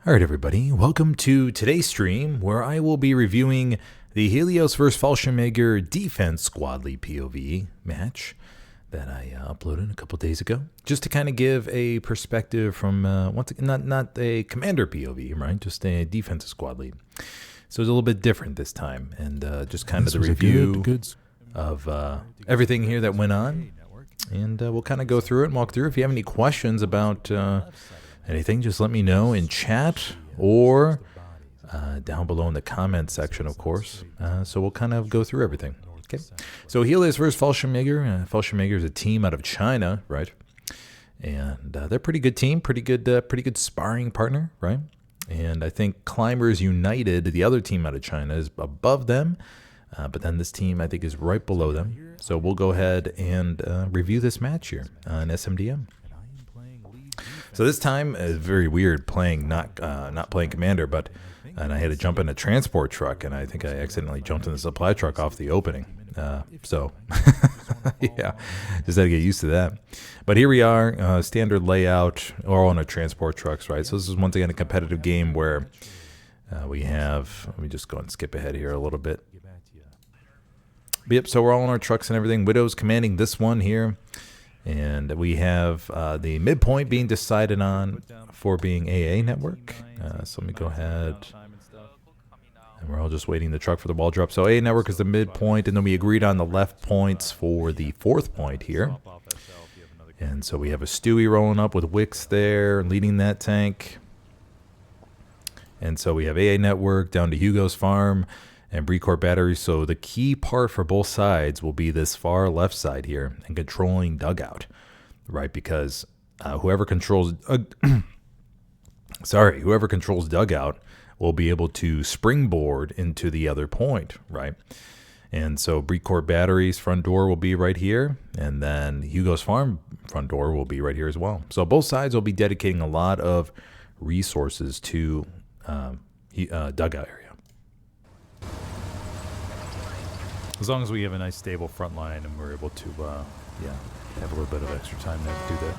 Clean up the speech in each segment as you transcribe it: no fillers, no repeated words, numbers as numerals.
All right, everybody, welcome to today's stream where I will be reviewing the Helios vs. Fallschirmjäger Defense Squad League POV match that I uploaded a couple days ago, just to kind of give a perspective from not a commander POV, right? Just a defensive squad lead. So it's a little bit different this time, and just kind of the review of everything here that went on, and we'll kind of go through it and walk through. If you have any questions about anything, just let me know in chat or down below in the comments section, of course. So we'll kind of go through everything. Okay. So Helios versus Fallschirmjäger. Fallschirmjäger is a team out of China, right? And they're a pretty good team, pretty good sparring partner, right? And I think Climbers United, the other team out of China, is above them. But then this team, I think, is right below them. So we'll go ahead and review this match here on SMDM. So this time is very weird playing not playing commander, and I had to jump in a transport truck, and I think I accidentally jumped in the supply truck off the opening. So yeah, just had to get used to that. But here we are, standard layout, all on a transport trucks, right? So this is once again a competitive game where we have. Let me just go and skip ahead here a little bit. Yep. So we're all on our trucks and everything. Widow's commanding this one here. And we have the midpoint being decided on for being AA network. So let me go ahead. And we're all just waiting the truck for the ball drop. So AA network is the midpoint, and then we agreed on the left points for the fourth point here. And so we have a Stewie rolling up with Wix there, leading that tank. And so we have AA network down to Hugo's farm and Brecourt battery. So the key part for both sides will be this far left side here and controlling dugout, right? Because whoever controls dugout will be able to springboard into the other point, right? And so Brecourt batteries front door will be right here, and then Hugo's farm front door will be right here as well. So both sides will be dedicating a lot of resources to dugout area. As long as we have a nice stable front line and we're able to, have a little bit of extra time to do that.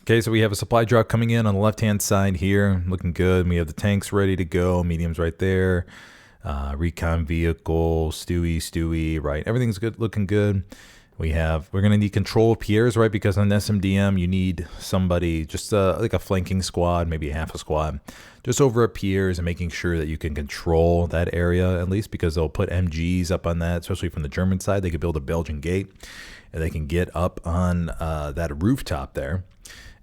Okay, so we have a supply drop coming in on the left-hand side here, looking good. We have the tanks ready to go, mediums right there, recon vehicle, Stewie, right? Everything's good, looking good. We're going to need control of Pierre's, right? Because on SMDM, you need somebody, just like a flanking squad, maybe half a squad, just over at Pierre's and making sure that you can control that area at least, because they'll put MGs up on that, especially from the German side. They could build a Belgian gate, and they can get up on that rooftop there,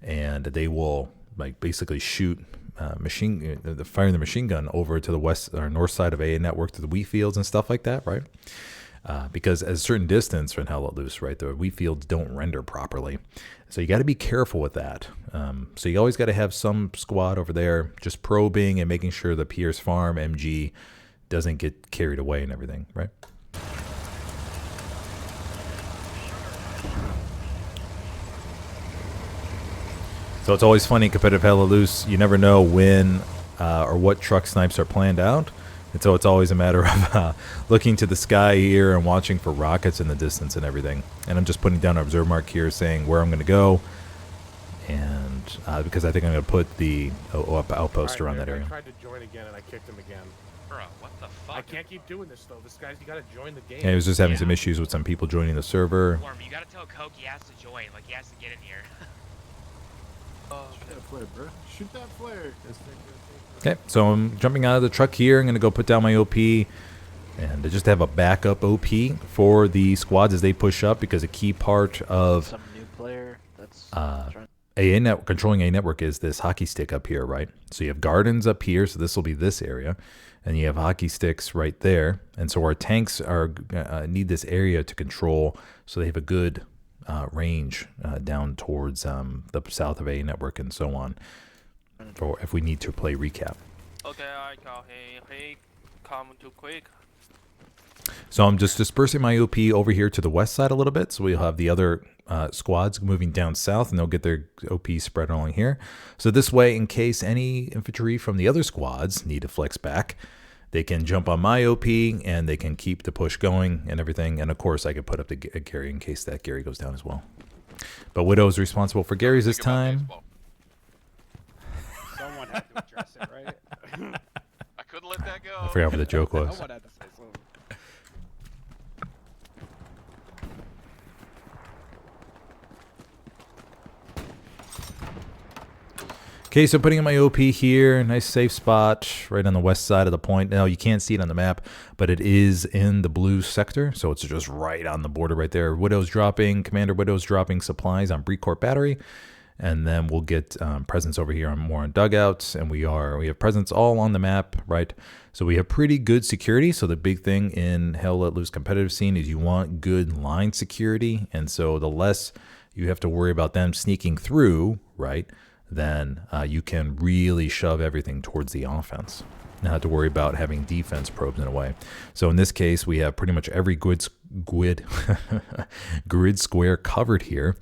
and they will like basically shoot firing the machine gun over to the west or north side of AA network to the wheat fields and stuff like that, right? Because at a certain distance from hell let loose, right, the wheat fields don't render properly. So you got to be careful with that. So you always got to have some squad over there just probing and making sure the Pierre's farm MG doesn't get carried away and everything, right? So it's always funny in competitive hell let loose. You never know when or what truck snipes are planned out. And so it's always a matter of looking to the sky here and watching for rockets in the distance and everything. And I'm just putting down an observe mark here saying where I'm going to go. And because I think I'm going to put the outpost around that area. I tried to join again and I kicked him again. Bro, what the fuck? I can't keep doing this though. This guy's, you got to join the game. Yeah, he was just having some issues with some people joining the server. Worm, you got to tell Coke he has to join. Like, he has to get in here. Shoot that flare, bro. Shoot that flare. Okay, so I'm jumping out of the truck here. I'm going to go put down my OP and to just have a backup OP for the squads as they push up, because a key part of some new player that's controlling a network is this hockey stick up here, right? So you have gardens up here, so this will be this area, and you have hockey sticks right there. And so our tanks are need this area to control, so they have a good range down towards the south of A network and so on, for if we need to play recap. Okay, I call he come too quick. So I'm just dispersing my OP over here to the west side a little bit, so we'll have the other squads moving down south, and they'll get their OP spread along here. So this way, in case any infantry from the other squads need to flex back, they can jump on my OP and they can keep the push going and everything. And of course, I could put up the Gary in case that Gary goes down as well. But Widow's responsible for Gary's this Think about time. baseball. Someone had to address it, right? I couldn't let that go. I forgot what the joke was. Someone had to say something. Okay, so putting in my OP here, nice safe spot right on the west side of the point. Now, you can't see it on the map, but it is in the blue sector, so it's just right on the border right there. Widow's dropping, Commander Widow's dropping supplies on Brecourt Battery, and then we'll get presence over here on more on dugouts, and we have presence all on the map, right? So we have pretty good security. So the big thing in Hell Let Loose competitive scene is you want good line security, and so the less you have to worry about them sneaking through, right, then you can really shove everything towards the offense. Not have to worry about having defense probes in a way. So in this case, we have pretty much every grid square covered here.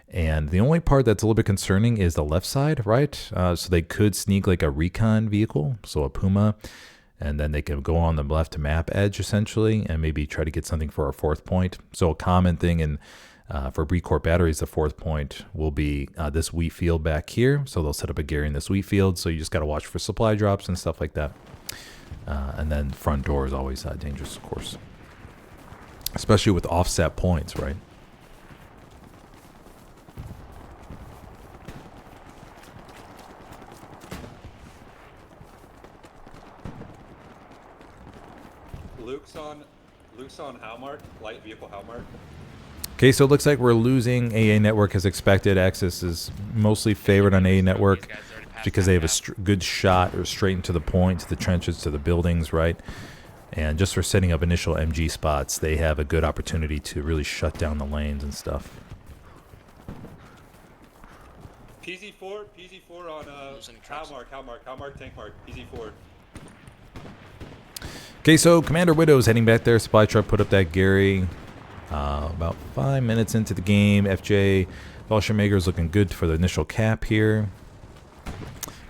And the only part that's a little bit concerning is the left side, right? So they could sneak like a recon vehicle, so a Puma, and then they can go on the left map edge essentially and maybe try to get something for our fourth point. So a common thing in for Brecourt Batteries, the fourth point will be this wheat field back here. So they'll set up a Gary in this wheat field. So you just got to watch for supply drops and stuff like that. And then front door is always dangerous, of course. Especially with offset points, right? Luke's on Howmark, light vehicle Howmark. Okay, so it looks like we're losing AA Network as expected. Axis is mostly favored on AA Network because they have a good shot or straight into the point, to the trenches, to the buildings, right? And just for setting up initial MG spots, they have a good opportunity to really shut down the lanes and stuff. PZ4 on Howmark, tank mark, PZ4. Okay, so Commander Widow's heading back there. Supply truck put up that Gary. About 5 minutes into the game, FJ Fallschirmjäger is looking good for the initial cap here.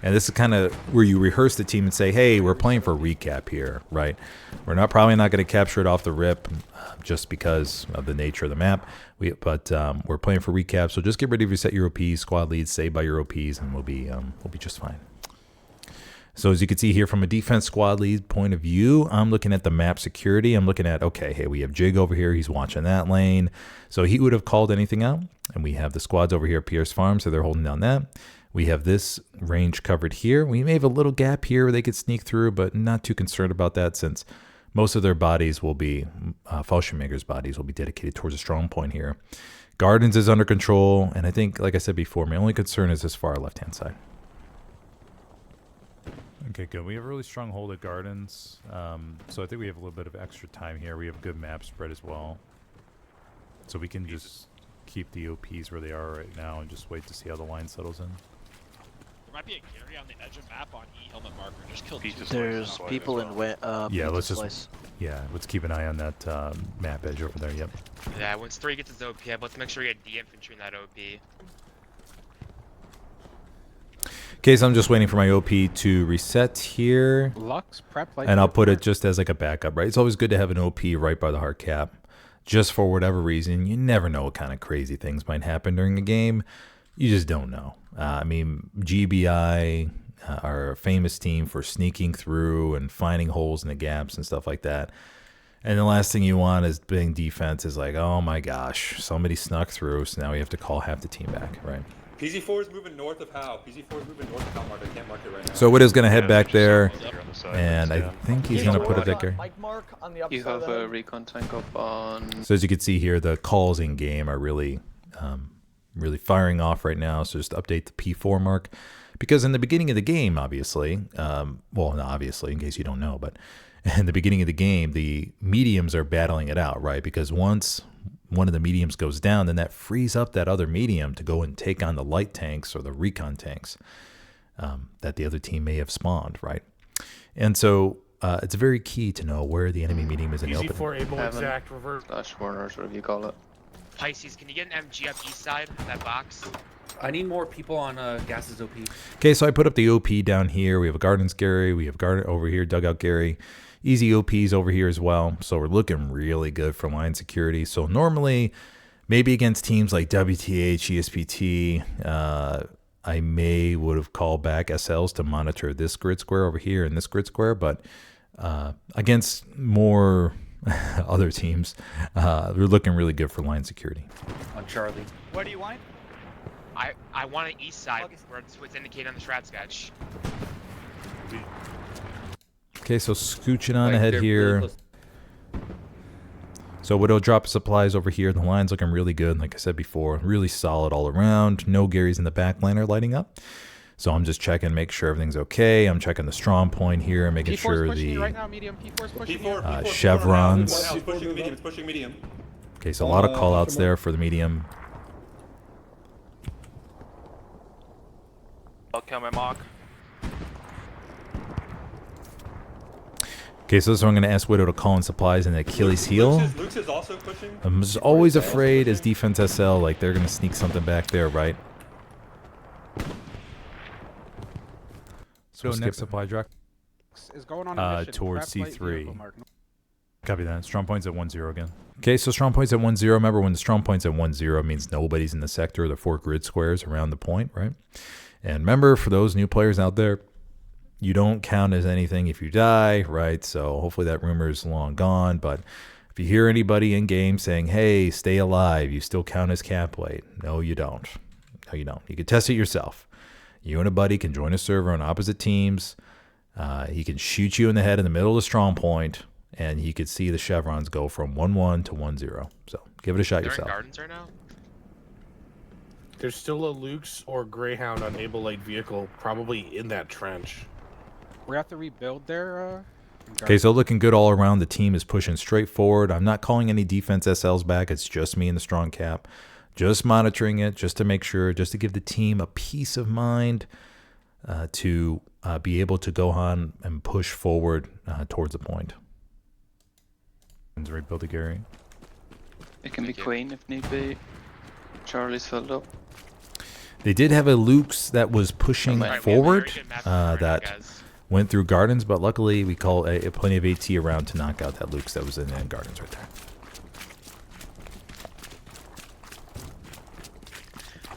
And this is kind of where you rehearse the team and say, hey, we're playing for a recap here, right? We're probably not going to capture it off the rip just because of the nature of the map. But we're playing for recap, so just get ready to reset your OPs, squad leads, save by your OPs, and we'll be just fine. So as you can see here from a defense squad lead point of view, I'm looking at the map security. I'm looking at, okay, hey, we have Jig over here. He's watching that lane. So he would have called anything out. And we have the squads over here at Pierce Farm, so they're holding down that. We have this range covered here. We may have a little gap here where they could sneak through, but not too concerned about that since most of their bodies will be, Fallschirmjäger's bodies will be dedicated towards a strong point here. Gardens is under control. And I think, like I said before, my only concern is this far left-hand side. Okay, good. We have a really strong hold at Gardens, so I think we have a little bit of extra time here. We have a good map spread as well, so we can just keep the OPs where they are right now and just wait to see how the line settles in. There might be a Gary on the edge of map on E helmet marker. Just kill two. There's people in yeah, let's keep an eye on that map edge over there. Yep. Yeah, once 3 gets his OP, let's make sure we get D infantry in that OP. Okay, so I'm just waiting for my OP to reset here. Lux, prep, like, and I'll put it just as like a backup, right? It's always good to have an OP right by the hard cap. Just for whatever reason, you never know what kind of crazy things might happen during a game. You just don't know. I mean, GBI are a famous team for sneaking through and finding holes in the gaps and stuff like that. And the last thing you want is being defense is like, oh my gosh, somebody snuck through, so now we have to call half the team back, right? PZ4 is moving north of How. PZ4 is moving north of How mark. I can't mark it right now. So Widow's going to head back there, and I think he's going to put it back there. You have a recon tank up on... So as you can see here, the calls in game are really firing off right now. So just update the P4 mark. Because in the beginning of the game, obviously, well, not obviously, in case you don't know, but in the beginning of the game, the mediums are battling it out, right? Because once one of the mediums goes down, then that frees up that other medium to go and take on the light tanks or the recon tanks that the other team may have spawned, right? And so it's very key to know where the enemy medium is in the open. PZ4 able exact reverse. Corners, whatever you call it. Pisces, can you get an MG up east side of that box? I need more people on Gas's OP. Okay, so I put up the OP down here. We have a Gardens Gary. We have Garden over here, Dugout Gary. Easy OPs over here as well. So we're looking really good for line security. So normally maybe against teams like WTH, ESPT, I would have called back SLs to monitor this grid square over here and this grid square, but against more other teams, they're looking really good for line security. On Charlie. Where do you want it? I want an east side where it's what's indicated on the strat sketch. Okay, so scooching on Like, ahead they're here. really close. So Widow drop supplies over here. The line's looking really good, like I said before. Really solid all around. No Garys in the back line are lighting up. So I'm just checking, make sure everything's okay. I'm checking the strong point here, making sure the right now, medium. P4's pushing you. P4, chevrons. It's pushing medium. It's pushing medium. Okay, so a lot of callouts there for the medium. I'll kill my mark. Okay, so this is where I'm going to ask Widow to call in supplies and the Achilles heel. Luke's is also pushing. I'm just always afraid as defense SL, like they're going to sneak something back there, right? So next supply drop Is going on a mission. towards Craft light C3. vehicle mark. Copy that. Strong points at 1-0 again. Okay, so strong points at 1-0. Remember, when the strong points at 1-0 means nobody's in the sector, the 4 grid squares around the point, right? And remember, for those new players out there, you don't count as anything if you die, right? So hopefully that rumor is long gone. But if you hear anybody in game saying, hey, stay alive, you still count as cap weight. No, you don't. No, you don't. You can test it yourself. You and a buddy can join a server on opposite teams. He can shoot you in the head in the middle of the strong point, and he could see the chevrons go from 1-1 to 1-0. So give it a shot They're yourself. in gardens right now. There's still a Luke's or Greyhound unable light vehicle probably in that trench. We have to rebuild there. Okay, so looking good all around. The team is pushing straight forward. I'm not calling any defense SLs back. It's just me and the strong cap. Just monitoring it, just to make sure, just to give the team a peace of mind to be able to go on and push forward towards the point. Rebuild the Gary. It can be Queen if need be. Charlie's filled up. They did have a Luke's that was pushing Alright, forward we have a very good map right now, that guys. went through gardens, but luckily we call plenty of AT around to knock out that Luke's that was in gardens right there.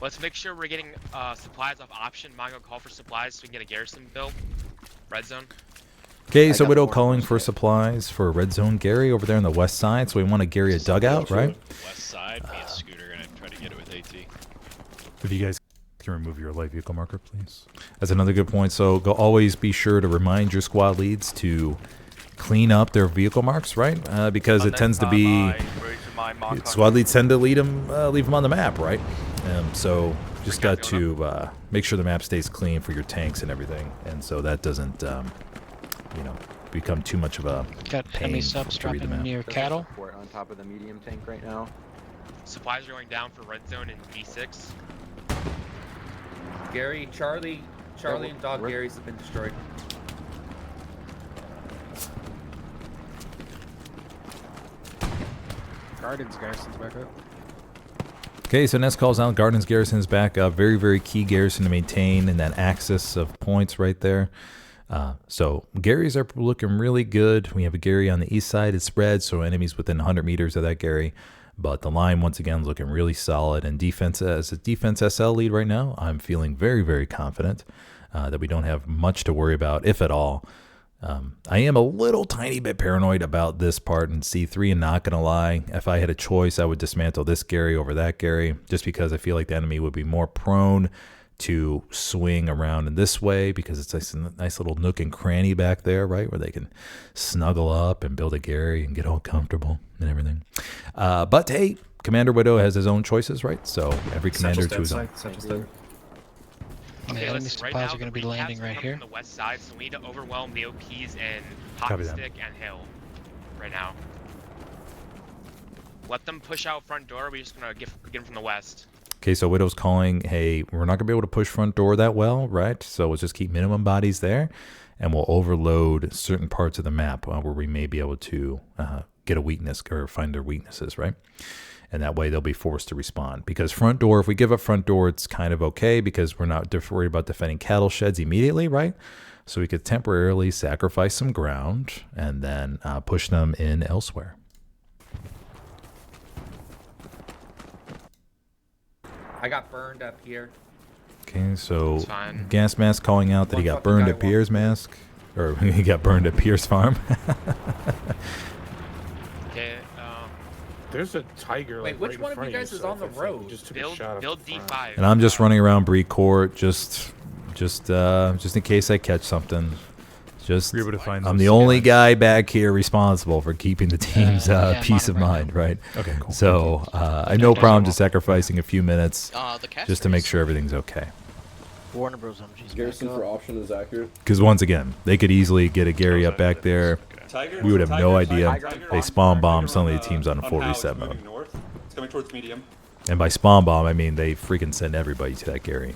Let's make sure we're getting supplies off option. Mongo call for supplies so we can get a garrison built. Red zone. Okay, so Widow calling for supplies for Red Zone Gary over there on the west side. So we want to Gary a dugout, right? West side, me and Scooter are gonna try to get it with AT. If you guys can remove your light vehicle marker, please. That's another good point. So always be sure to remind your squad leads to clean up their vehicle marks, right? Because it tends to be squad leads tend to leave them on the map, right? So just got to make sure the map stays clean for your tanks and everything, and so that doesn't become too much of a Got enemy subs dropping near cattle. On top of the medium tank right now. Supplies are going down for red zone and D6. Gary, Charlie and Dog Gary's have been destroyed. Gardens, Garrison's back up. Okay, so Ness calls out Gardens Garrison's back up. Very, very key garrison to maintain in that axis of points right there. So Garys are looking really good. We have a Gary on the east side. It's spread, so enemies within 100 meters of that Gary. But the line, once again, is looking really solid. And defense, as a defense SL lead right now, I'm feeling very, very confident that we don't have much to worry about, if at all. I am a little tiny bit paranoid about this part in C3, and not going to lie. If I had a choice, I would dismantle this Gary over that Gary, just because I feel like the enemy would be more prone to swing around in this way, because it's a nice little nook and cranny back there, right, where they can snuggle up and build a Gary and get all comfortable and everything. But hey, Commander Widow has his own choices, right? So every commander to his own. And the enemy supplies are going to be landing right here. On the west side, so we need to overwhelm the OPs and Copy Hockey that. Stick and Hill right now. Let them push out front door. We're just going to get them from the west. Okay, so Widow's calling, hey, we're not going to be able to push front door that well, right? So let's just keep minimum bodies there, and we'll overload certain parts of the map where we may be able to get a weakness or find their weaknesses, right? And that way they'll be forced to respond. Because front door, if we give up front door, it's kind of okay because we're not worried about defending cattle sheds immediately, right? So we could temporarily sacrifice some ground and then push them in elsewhere. I got burned up here. Okay, so It's fine. Gas Mask calling out that he got burned at Pierre's Mask. Or he got burned at Pierre's farm. Okay, There's a tiger. Wait, like, which right in one of front you guys you, is so on the I think road? you just took a shot build up the front. D5. And I'm just running around Bree Court just in case I catch something. Just We're able to find I'm those the only guys. guy back here responsible for keeping the team's yeah, peace of modern right mind, right? Okay, cool. So I have no problem just sacrificing a few minutes The cast just to make sure everything's okay. Warner Bros. MG's Garrison back for up. option is accurate. Because once again, they could easily get a Gary up back there. Tiger, We would have no idea. Tiger They on- spawn bomb. Tiger Suddenly on, the team's on a Howe, 40 it's reset moving mode. north. It's coming towards medium. And by spawn bomb, I mean they freaking send everybody to that Gary.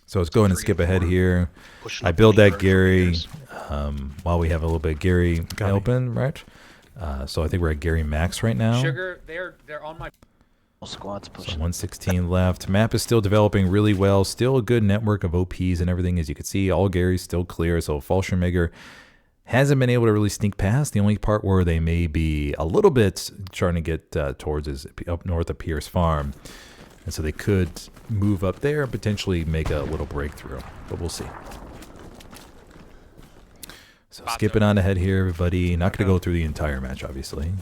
So let's go ahead and skip ahead here. Pushing I up build the that lead Gary for while we have a little bit of Gary Got me. open, right? So I think we're at Gary Max right now. Sugar, they're on my. squads So pushing. 116 left. Map is still developing really well. Still a good network of OPs and everything. As you can see, all Gary's still clear. So Fallschirmjäger hasn't been able to really sneak past. The only part where they may be a little bit trying to get towards is up north of Pierce Farm. And so they could move up there and potentially make a little breakthrough. But we'll see. So skipping on ahead here, everybody. Not going to go through the entire match, obviously.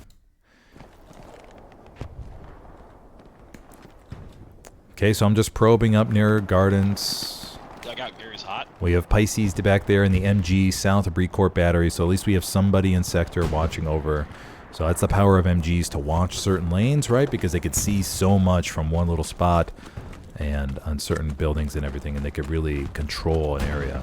Okay, so I'm just probing up near Gardens. I got Gary's hot. We have Pisces back there in the MG south of Brecourt Battery, so at least we have somebody in sector watching over. So that's the power of MGs to watch certain lanes, right? Because they could see so much from one little spot and on certain buildings and everything, and they could really control an area.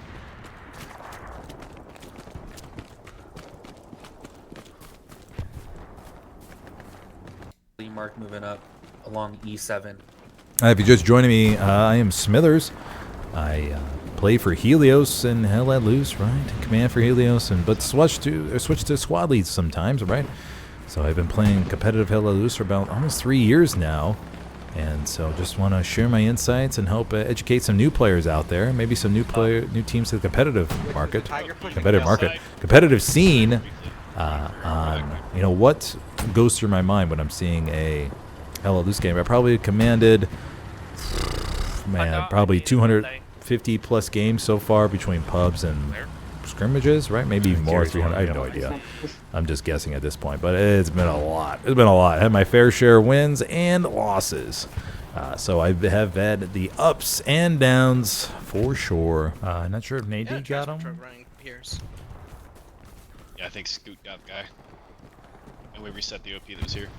Mark moving up along E7. If you're just joining me, I am Smithers. I play for Helios and Hell Let Loose, right? Command for Helios, but switch to squad leads sometimes, right? So I've been playing competitive Hell Let Loose for about almost 3 years now, and so just want to share my insights and help educate some new players out there, maybe some new teams to the competitive scene. On what goes through my mind when I'm seeing a Hell Let Loose game. I probably commanded, probably 250 plus games so far between pubs and scrimmages, right? Maybe even more, 300. I have no idea. I'm just guessing at this point, but it's been a lot. It's been a lot. I had my fair share of wins and losses. So I have had the ups and downs for sure. Not sure if Nadine got them. Yeah, I think Scoot got the guy. And we reset the OP that was here.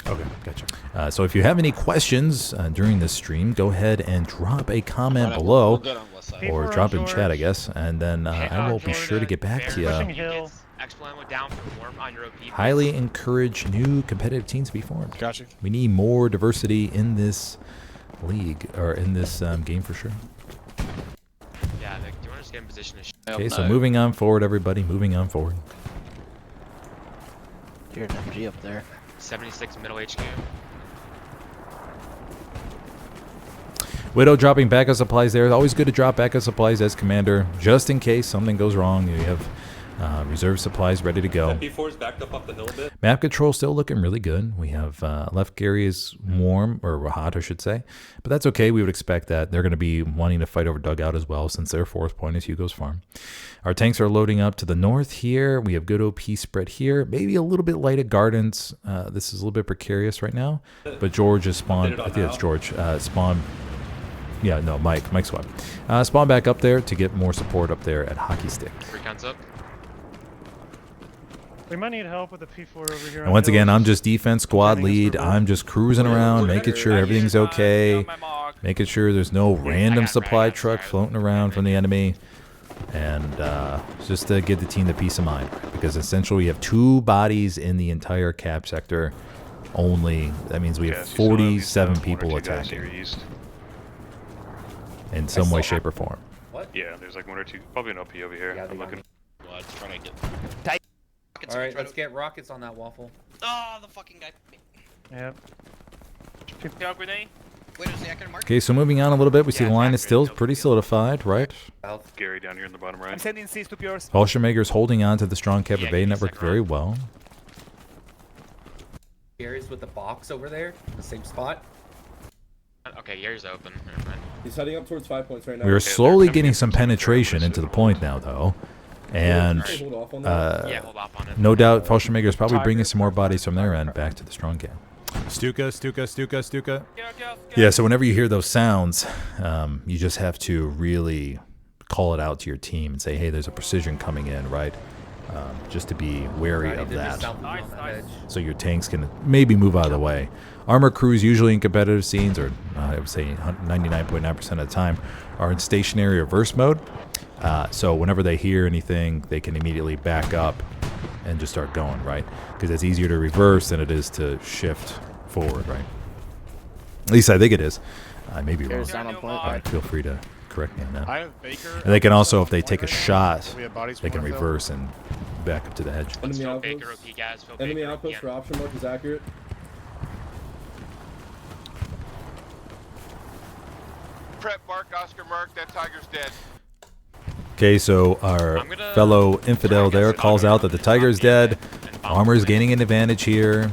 Okay, gotcha. So if you have any questions during this stream, go ahead and drop a comment below, or drop in chat, I guess, and then I will be sure to get back to you. Down for warm on your OP. Highly encourage new competitive teams to be formed. Gotcha. We need more diversity in this league, or in this game for sure. Yeah, Vic, do you want to just get in position to Okay, so moving on forward, everybody, moving on forward. You're an MG up there. 76 middle HQ. Widow dropping backup supplies there. Always good to drop backup supplies as commander, just in case something goes wrong. You have reserve supplies ready to go. P4 is backed up the hill a bit. Map control still looking really good. We have left Gary is warm, or hot, I should say. But that's okay. We would expect that. They're going to be wanting to fight over dugout as well, since their fourth point is Hugo's farm. Our tanks are loading up to the north here. We have good OP spread here. Maybe a little bit light at Gardens. This is a little bit precarious right now. But George has spawned. I think that's George. Spawned. Yeah, no, Mike's squad. Spawn back up there to get more support up there at Hockey Stick. Recon's up. We might need help with the P4 over here. And once again, I'm just defense squad lead. I'm just cruising around, making sure everything's okay, making sure there's no random supply truck floating around from the enemy, and just to give the team the peace of mind. Because essentially, we have 2 bodies in the entire cap sector only. That means we have 47 people attacking in some way, shape, or form. What? Yeah, there's like 1 or 2, probably an OP over here. Yeah, I'm looking. Blood, trying to get. Alright, let's get rockets on that waffle. Oh, the fucking guy. Yep. Grenade. Wait, is the Echo mark? Okay, so moving on a little bit, we see the line is still pretty solidified, right? South. Gary down here in the bottom right. I'm sending C's to yours. Fallschirmjäger's holding on to the strong Kevin Bay network very well. Gary's with the box over there, the same spot. Okay, Gary's open. Never mind. He's heading up towards 5 points right now. We are slowly getting some penetration into the point now, though. And Hold off on that. Yeah, hold off on it. no doubt Fallschirmmaker is probably bringing some more bodies from their end back to the strong camp. Stuka. Yeah, so whenever you hear those sounds, you just have to really call it out to your team and say, hey, there's a precision coming in, right? Just to be wary of that. So your tanks can maybe move out of the way. Armor crews usually in competitive scenes, or I would say 99.9% of the time, are in stationary reverse mode. So whenever they hear anything, they can immediately back up and just start going, right? Because it's easier to reverse than it is to shift forward, right? At least I think it is. I may be wrong. Right, feel free to correct me on that. I have Baker. And they can also, if they take a shot, they can reverse and back up to the edge. Enemy Phil outpost. Baker, OP guys. Phil Enemy Baker, outpost OP. for option mark is accurate. Prep mark, Oscar mark, that tiger's dead. Okay, so our fellow infidel there calls out that the tiger is dead. Armor is gaining an advantage here.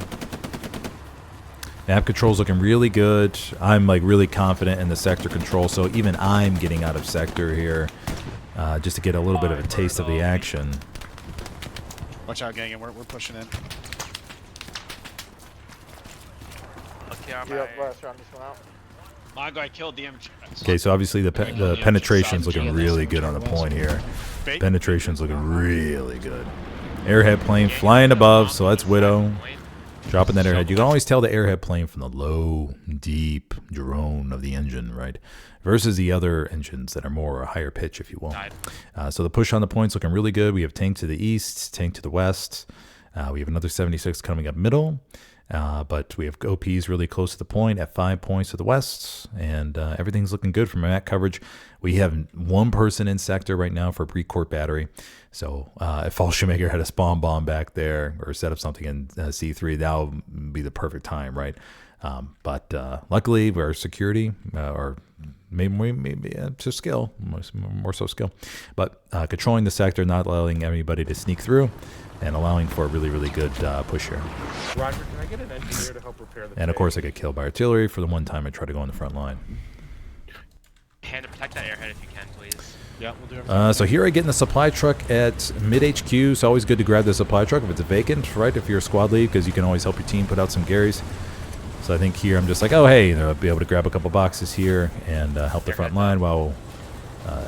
Map control's looking really good. I'm like really confident in the sector control, so even I'm getting out of sector here just to get a little bit of a taste of the action. Watch out, gang, and we're pushing in. My guy killed the MG. Okay, so obviously the penetration's looking really good on the point here. Penetration's looking really good. Airhead plane flying above, so that's Widow. Dropping that airhead. You can always tell the airhead plane from the low, deep drone of the engine, right? Versus the other engines that are more higher pitch, if you will. So the push on the point's looking really good. We have tank to the east, tank to the west. We have another 76 coming up middle. But we have OPs really close to the point at 5 points to the west, and everything's looking good from map coverage. We have one person in sector right now for a pre-court battery. So if Fallschirmmaker had a spawn bomb back there or set up something in C3, that would be the perfect time, right? But luckily, our security, or maybe to skill, more so skill, but controlling the sector, not allowing anybody to sneak through, and allowing for a really, really good push here. Roger, can I get an engineer to help repair the And of course, I get killed by artillery for the one time I try to go on the front line. Hand to protect that airhead if you can, please. Yeah, we'll do everything. So here I get in the supply truck at mid-HQ. It's always good to grab the supply truck if it's vacant, right? If you're a squad lead, because you can always help your team put out some Garys. So I think here I'm just like, oh, hey, I'll be able to grab a couple boxes here and help the front line while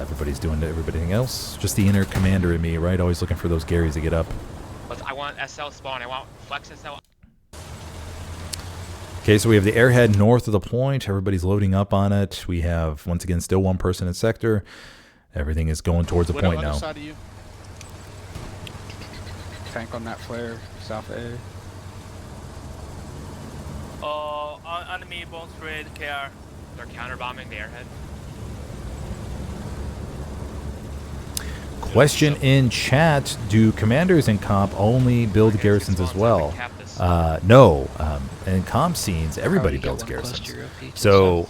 everybody's doing everything else. Just the inner commander in me, right? Always looking for those Garys to get up. I want SL spawn. I want flex SL. Okay, so we have the airhead north of the point. Everybody's loading up on it. We have, once again, still one person in sector. Everything is going towards the point now. Side of you. Tank on that flare, south A. Enemy bomb straight KR. They're counterbombing the airhead. Question in chat, do commanders in comp only build garrisons as well? No, in comp scenes, everybody builds garrisons. So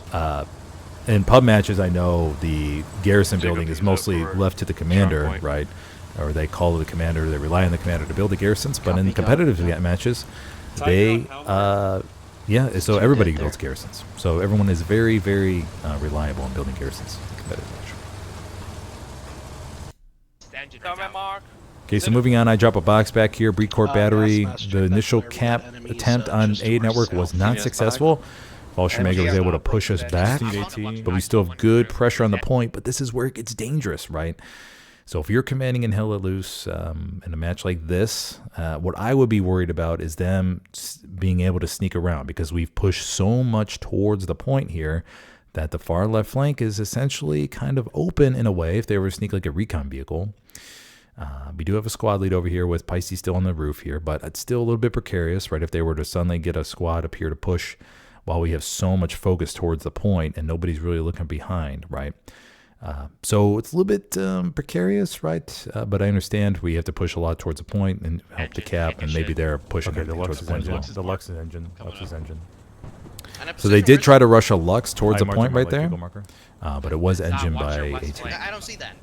in pub matches, I know the garrison building is mostly left to the commander, right? Or they call the commander, they rely on the commander to build the garrisons. But in competitive matches, they, yeah, so everybody builds garrisons. So everyone is very, very reliable in building garrisons in competitive match. Okay, so moving on, I drop a box back here, Brecourt battery. The initial cap attempt on A network was not successful. Fallschirmmaker was able to push us back, but we still have good pressure on the point. But this is where it gets dangerous, right? So if you're commanding in Hella Loose in a match like this, what I would be worried about is them being able to sneak around, because we've pushed so much towards the point here that the far left flank is essentially kind of open in a way if they were to sneak like a recon vehicle. We do have a squad lead over here with Pisces still on the roof here, but it's still a little bit precarious, right? If they were to suddenly get a squad up here to push while we have so much focus towards the point and nobody's really looking behind, right? So it's a little bit precarious, right? But I understand we have to push a lot towards the point and help the cap, and maybe they're pushing towards the point as well. The Lux's engine. Lux's engine. So they did try to rush a Lux towards the point right there, but it was engined by AT. I don't see that.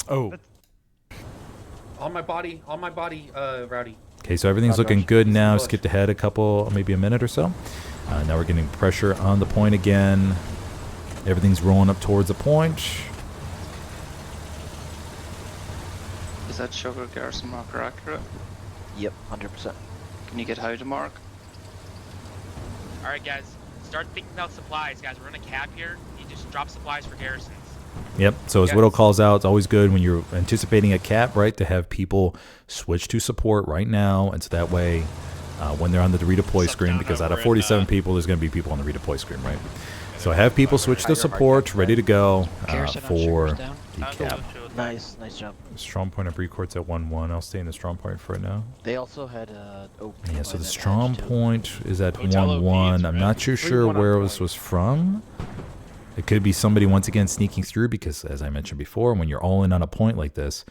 Oh. On my body, Rowdy. Okay, so everything's looking good now. Skipped ahead a couple, maybe a minute or so. Now we're getting pressure on the point again. Everything's rolling up towards the point. Is that sugar garrison marker accurate? Yep, 100%. Can you get how to mark? Alright guys, start thinking about supplies. Guys, we're in a cap here. You just drop supplies for garrisons. Yep, so as Widow calls out, it's always good when you're anticipating a cap, right, to have people switch to support right now, and so that way, when they're on the redeploy screen, because out of 47 people, there's going to be people on the redeploy screen, right? So have people switch to support, ready to go for the cap. Nice job. Strong point of Brecourt's at 1-1. I'll stay in the strong point for it now. They also had OP. Yeah, so the strong point is at 1-1. I'm not too sure where this was from. It could be somebody once again sneaking through because, as I mentioned before, when you're all in on a point like this,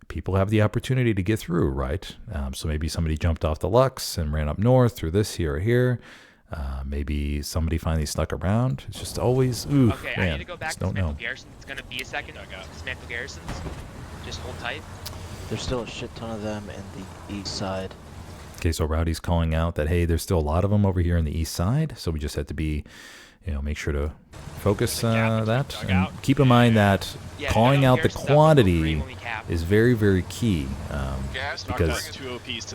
people have the opportunity to get through, right? So maybe somebody jumped off the Lux and ran up north through this here or here. Maybe somebody finally stuck around. It's just always, ooh, okay, man, I need to go back to Dismantle Garrison. It's going to be a second. Dismantle Garrisons. Just hold tight. There's still a shit ton of them in the east side. Okay, so Rowdy's calling out that, hey, there's still a lot of them over here on the east side, so we just have to be, make sure to focus that. And keep in mind that calling out the quantity is very, very key, because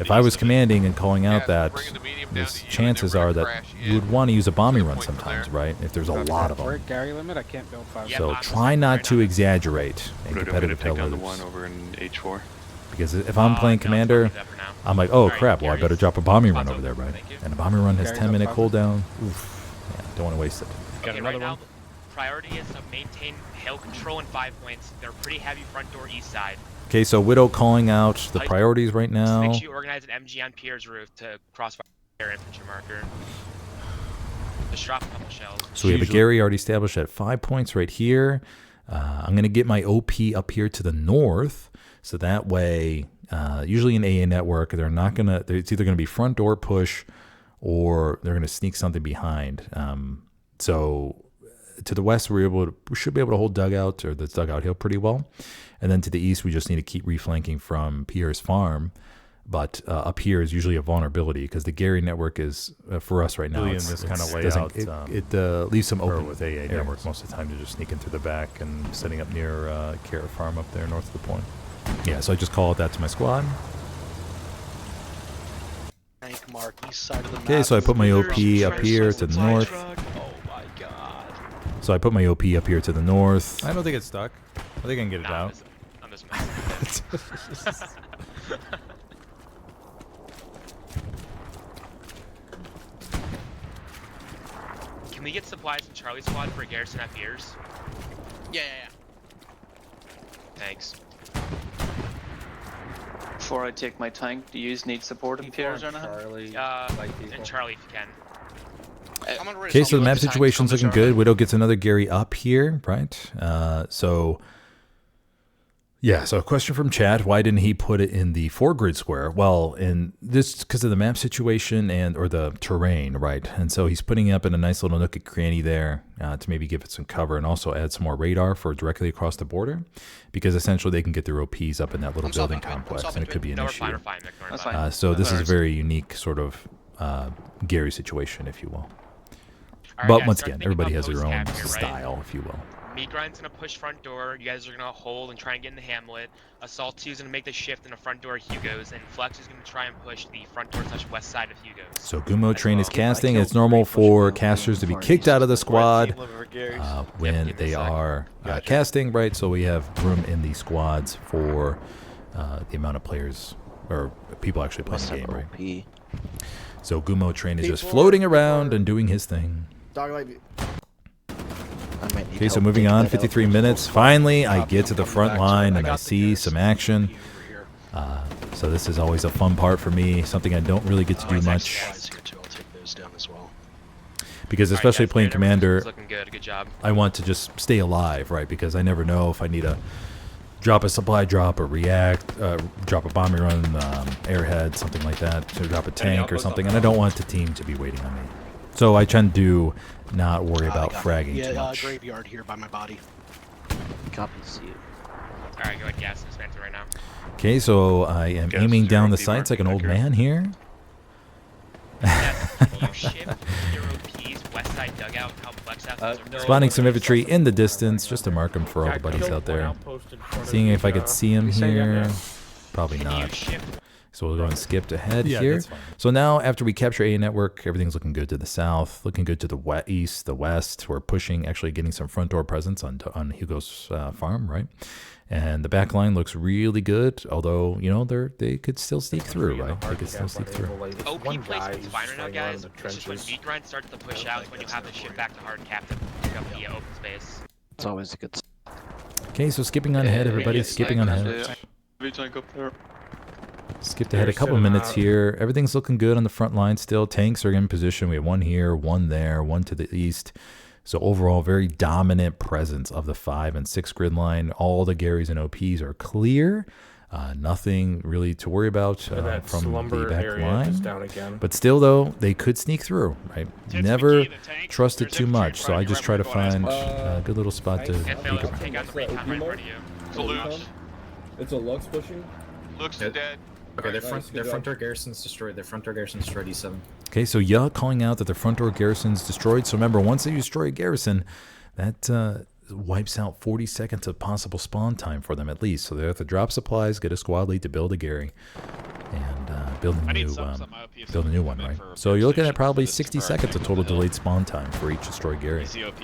if I was commanding and calling out that, chances are that you would want to use a bombing run sometimes, right, if there's a lot of them. Gary limit, I can't build 5. So try not to exaggerate in competitive television. Over in H4. Because if I'm playing commander, I'm like, oh crap, well I better drop a bombing run over there, right? And a bombing run has 10-minute cooldown. Oof. Yeah, don't want to waste it. Okay, right now, priority is to maintain hail control in 5 points. They're pretty heavy front door east side. Okay, so Widow calling out the priorities right now. Make sure you organize an MG on Pierre's roof to crossfire infantry marker. Just drop a couple shells. So we have a Gary already established at 5 points right here. I'm going to get my OP up here to the north. So that way, usually in AA network, they're not going to, it's either going to be front door push or they're going to sneak something behind. So to the west, we should be able to hold dugout or the dugout hill pretty well. And then to the east, we just need to keep reflanking from Pierre's farm. But up here is usually a vulnerability because the Gary network is, for us right now, really in this kind of layout. It leaves some open with AA network most of the time to just sneak in through the back and setting up near Carrot Farm up there north of the point. Yeah, so I just call it that to my squad. Mark, east side of the map. Okay, so I put my OP up here to the north. Oh my god. So I put my OP up here to the north. I don't think it's stuck. I think I can get it out. I'm just messing. Can we get supplies in Charlie's squad for Garrison at Pierre's? Yeah. Thanks. Before I take my tank, do you need support in Pierre's or not? And Charlie if you can. Okay, so the map situation's looking good. Widow gets another Gary up here, right? So a question from chat: why didn't he put it in the foregrid square? Well, in this because of the map situation or the terrain, right? And so he's putting it up in a nice little nook and cranny there to maybe give it some cover and also add some more radar for directly across the border, because essentially they can get their OPs up in that little building complex, and it could be an issue. So this is a very unique sort of Gary situation, if you will. But once again, everybody has their own style, if you will. Meat Grind's gonna push front door. You guys are gonna hold and try and get in the hamlet. Assault 2 is gonna make the shift in the front door of Hugo's, and Flex is gonna try and push the front door / west side of Hugo's. So Gumo Train is casting. It's normal for casters to be kicked out of the squad when they are casting, right? So we have room in the squads for the amount of players or people actually playing the game, right? So Gumo Train is just floating around and doing his thing. Okay, so moving on, 53 minutes. Finally, I get to the front line and I see some action. So this is always a fun part for me, something I don't really get to do much. Because especially playing Commander, I want to just stay alive, right? Because I never know if I need to drop a supply drop or react, drop a bombing run, airhead, something like that, to drop a tank or something, and I don't want the team to be waiting on me. So I tend to not worry about fragging too much. Graveyard here by my body. Copy, see you. Alright, go ahead, gas this right now. Okay, so I am Guess aiming down the 0P sights like an old marking man here. Can you shift your OP's west side dugout and help flex out? Spotting some infantry in the distance just to mark them for all the buddies out there. Seeing if I could see him here. Probably not. So we'll go and skip ahead here. So now after we capture A network, everything's looking good to the south, looking good to the east, the west. We're pushing, actually getting some front door presence on Hugo's farm, right? And the back line looks really good, although, you know, they could still sneak through, right? They could still sneak through. OP placement's fine right now, guys. It's just when meat grind starts to push out, when you have to shift back to hard captain to pick up the open space. It's always a good. Okay, so skipping on ahead, everybody, skipping on ahead. Skipped ahead a couple minutes here. Everything's looking good on the front line still. Tanks are in position. We have one here, one there, one to the east. So overall, very dominant presence of the 5 and 6 grid line. All the Garys and OPs are clear. Nothing really to worry about from the back line. But still, though, they could sneak through, right? Never trust it too much. So I just try to find a good little spot to peek around. It's a Lux pushing. Looks dead. Okay, their front door garrison's destroyed. Their front door garrison's destroyed E7. Okay, so yeah, calling out that the front door garrison's destroyed. So remember, once they destroy a garrison, that wipes out 40 seconds of possible spawn time for them at least. So they have to drop supplies, get a squad lead to build a Gary, and build a new one, right? So you're looking at probably 60 seconds of total delayed spawn time for each destroyed Gary. Easy OP.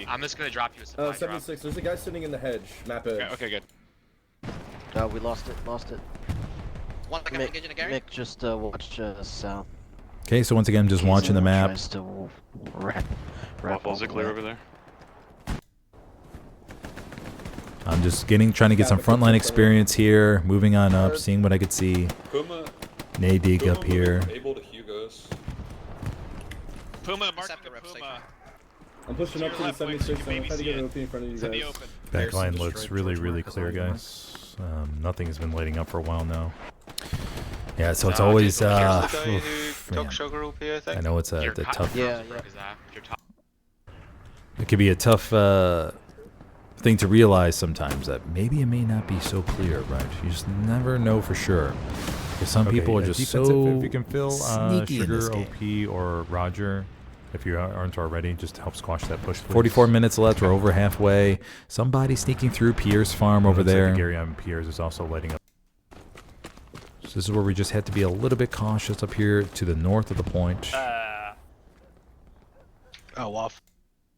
I'm just gonna drop you a supply 76. There's a guy sitting in the hedge. Map edge. Okay, good. No, we lost it. Mick, just watch south. Okay, so once again, just watching the map. Waffles are clear over there. I'm just trying to get some frontline experience here, moving on up, seeing what I could see. Nadig up here. Able to Hugo's. Puma, marking the Puma. I'm pushing up to the 76. I'm trying to get an OP in front of you guys. Backline looks really clear, guys. Nothing has been lighting up for a while now. Yeah, so it's always I know it's a tough. It could be a tough thing to realize sometimes that maybe it may not be so clear, right? You just never know for sure. Because some people are just so if you can fill sneaky in this Sugar, game. OP, or Roger, if you aren't already, just to help squash that push. Please. 44 minutes left. We're over halfway. Somebody sneaking through Pierre's farm over there. Like Gary on Pierre's is also lighting up. So this is where we just have to be a little bit cautious up here to the north of the point. Off.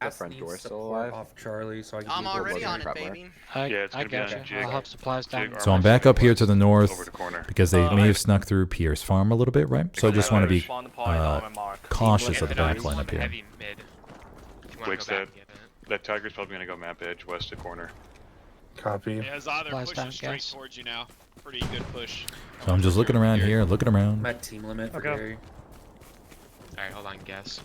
The front door still alive. Off Charlie, so I'm already on it, baby. I got you. I'll have supplies down. So I'm back up here to the north because they may have snuck through Pierre's farm a little bit, right? So I just want to be cautious of the back line up here. Wake's dead. That Tiger's probably going to go map edge, west to corner. Copy. Yeah, they're pushing straight towards you now. Pretty good push. So I'm just looking around here, looking around. Met team limit for Gary. Alright, hold on, guess.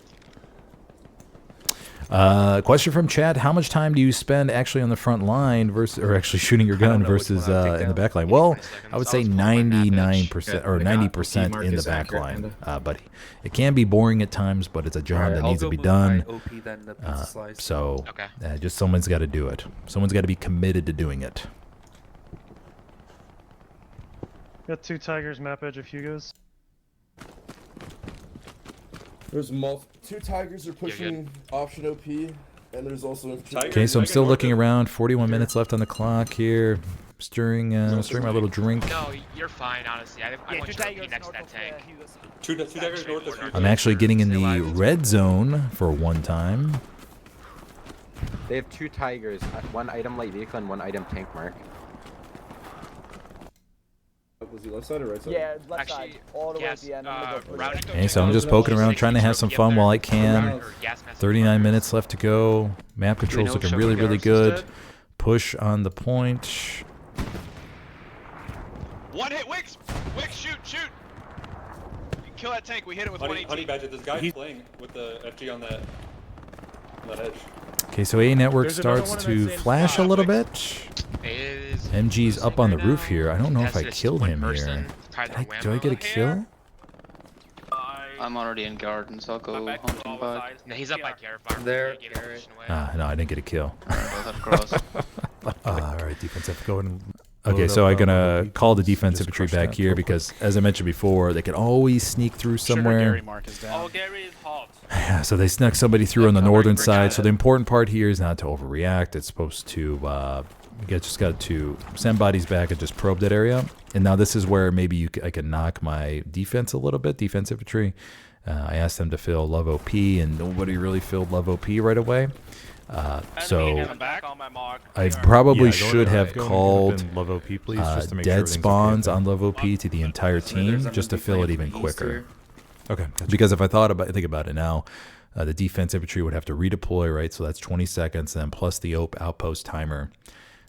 Question from chat: how much time do you spend actually on the front line versus, or actually shooting your gun versus in the back line? Well, I would say 99% or 90% in the back line, but it can be boring at times. But it's a job that needs to be done. So just someone's got to do it. Someone's got to be committed to doing it. Got 2 Tigers map edge of Hugo's. There's 2 Tigers are pushing option OP, and there's also okay. So I'm still looking around. 41 minutes left on the clock here. Stirring my little drink. No, you're fine, honestly. I want you to be next to that tank. Two Tigers north of Hugo. I'm actually getting in the red zone for one time. They have 2 Tigers, 1 item light vehicle and 1 item tank mark. Was he left side or right side? Yeah, left side. All the way at the end. Okay, so I'm just poking around, trying to have some fun while I can. 39 minutes left to go. Map control's looking really good. Push on the point. One hit, Wicks! Wicks, shoot! You kill that tank, we hit it with 118. Honey Badger, this guy's playing with the FG on that edge. Okay, so A network starts to flash a little bit. MG's up on the roof here. I don't know if I killed him here. Do I get a kill? I'm already in gardens. I'll go hunting back. No, he's up by Garrett Farm. There. No, I didn't get a kill. Alright, Alright, defensive. Go ahead and Okay, so I'm gonna call the defense infantry back here because, as I mentioned before, they can always sneak through somewhere. Oh, Gary is hot. Yeah, so they snuck somebody through on the northern side. So the important part here is not to overreact. It's supposed to just got to send bodies back and just probe that area. And now this is where maybe I can knock my defense a little bit, defense infantry. I asked them to fill love OP, and nobody really filled love OP right away. So I probably should have called Love OP, please, just to make sure dead everything's spawns okay. on love OP to the entire team just to fill it even quicker. Okay. Because if I think about it now, the defense infantry would have to redeploy, right? So that's 20 seconds, and then plus the outpost timer.